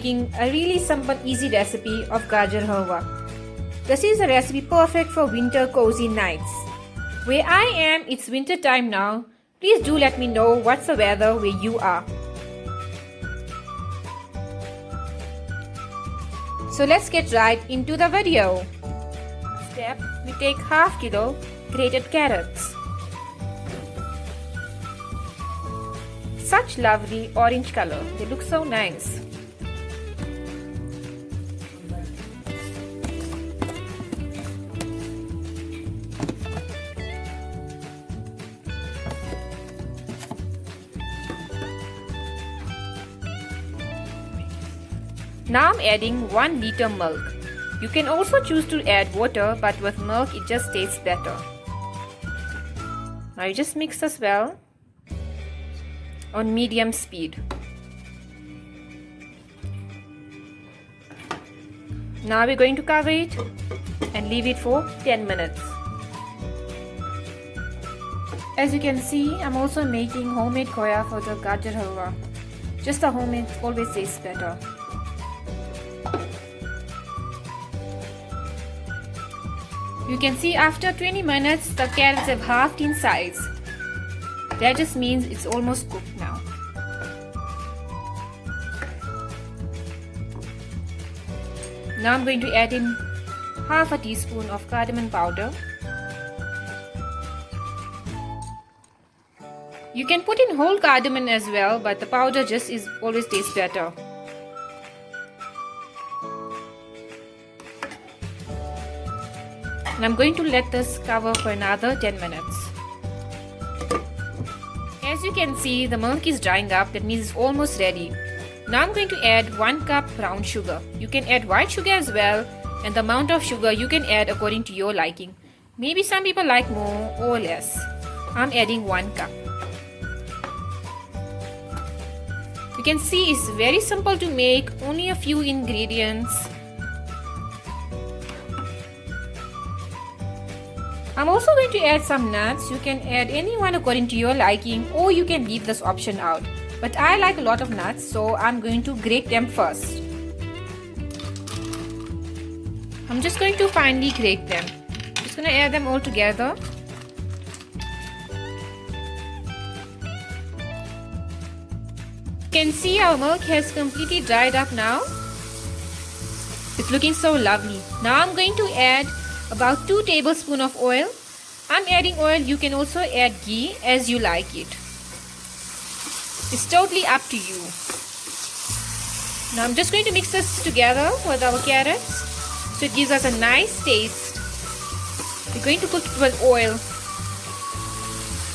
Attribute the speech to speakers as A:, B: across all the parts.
A: making a really simple easy recipe of Gajar Halwa. This is a recipe perfect for winter cozy nights. Where I am, it's winter time now. Please do let me know what's the weather where you are. So let's get right into the video. Step, we take half kilo grated carrots. Such lovely orange color, they look so nice. Now I'm adding 1 liter milk. You can also choose to add water, but with milk it just tastes better. Now you just mix this well on medium speed. Now we're going to cover it and leave it for 10 minutes. As you can see, I'm also making homemade khoya for the Gajar Halwa. Just the homemade always tastes better. You can see after 20 minutes the carrots have halved in size. That just means it's almost cooked now. Now I'm going to add in half a teaspoon of cardamom powder. You can put in whole cardamom as well, but the powder just always tastes better. And I'm going to let this cover for another 10 minutes. As you can see, the milk is drying up, that means it's almost ready. Now I'm going to add 1 cup brown sugar. You can add white sugar as well, and the amount of sugar you can add according to your liking. Maybe some people like more or less. I'm adding 1 cup. You can see it's very simple to make, only a few ingredients. I'm also going to add some nuts. You can add any one according to your liking, or you can leave this option out. But I like a lot of nuts, so I'm going to grate them first. I'm just going to finely grate them. Just going to add them all together. You can see our milk has completely dried up now. It's looking so lovely. Now I'm going to add about 2 tablespoons of oil. I'm adding oil, you can also add ghee as you like it. It's totally up to you. Now I'm just going to mix this together with our carrots so it gives us a nice taste. We're going to cook it with oil.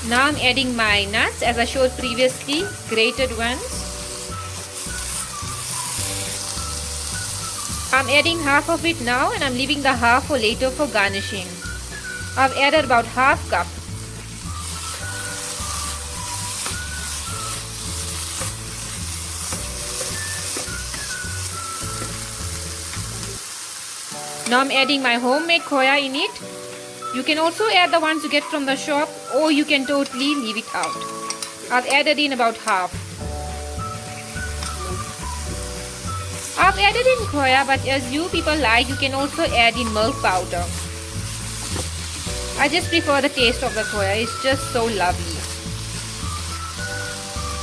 A: Now I'm adding my nuts as I showed previously, grated ones. I'm adding half of it now and I'm leaving the half for later for garnishing. I've added about half cup. Now I'm adding my homemade khoya in it. You can also add the ones you get from the shop, or you can totally leave it out. I've added in about half. I've added in khoya, but as you people like, you can also add in milk powder. I just prefer the taste of the khoya, it's just so lovely.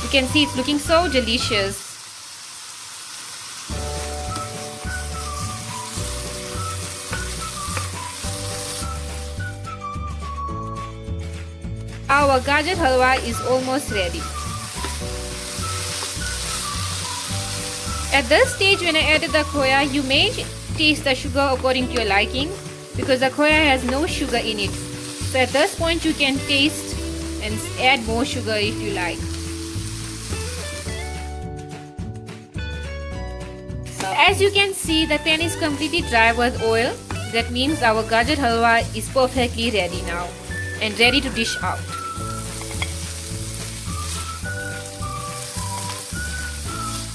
A: You can see it's looking so delicious. Our Gajar Halwa is almost ready. At this stage, when I added the khoya, you may taste the sugar according to your liking, because the khoya has no sugar in it. So at this point you can taste and add more sugar if you like. As you can see, the pan is completely dry with oil. That means our Gajar Halwa is perfectly ready now and ready to dish out.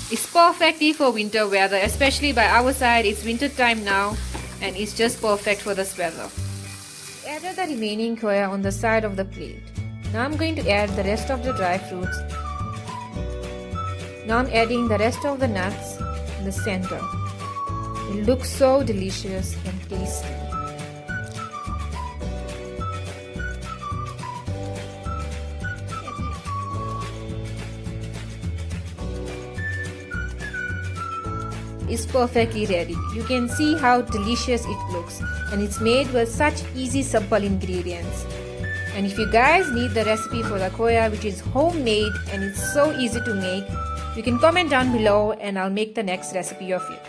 A: It's perfectly for winter weather, especially by our side. It's winter time now and it's just perfect for this weather. Add the remaining khoya on the side of the plate. Now I'm going to add the rest of the dry fruits. Now I'm adding the rest of the nuts, the center. It looks so delicious and tasty. Is perfectly ready. You can see how delicious it looks, and it's made with such easy simple ingredients. And if you guys need the recipe for the khoya, which is homemade and it's so easy to make, you can comment down below and I'll make the next recipe of it.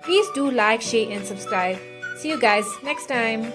A: Please do like, share and subscribe. See you guys next time.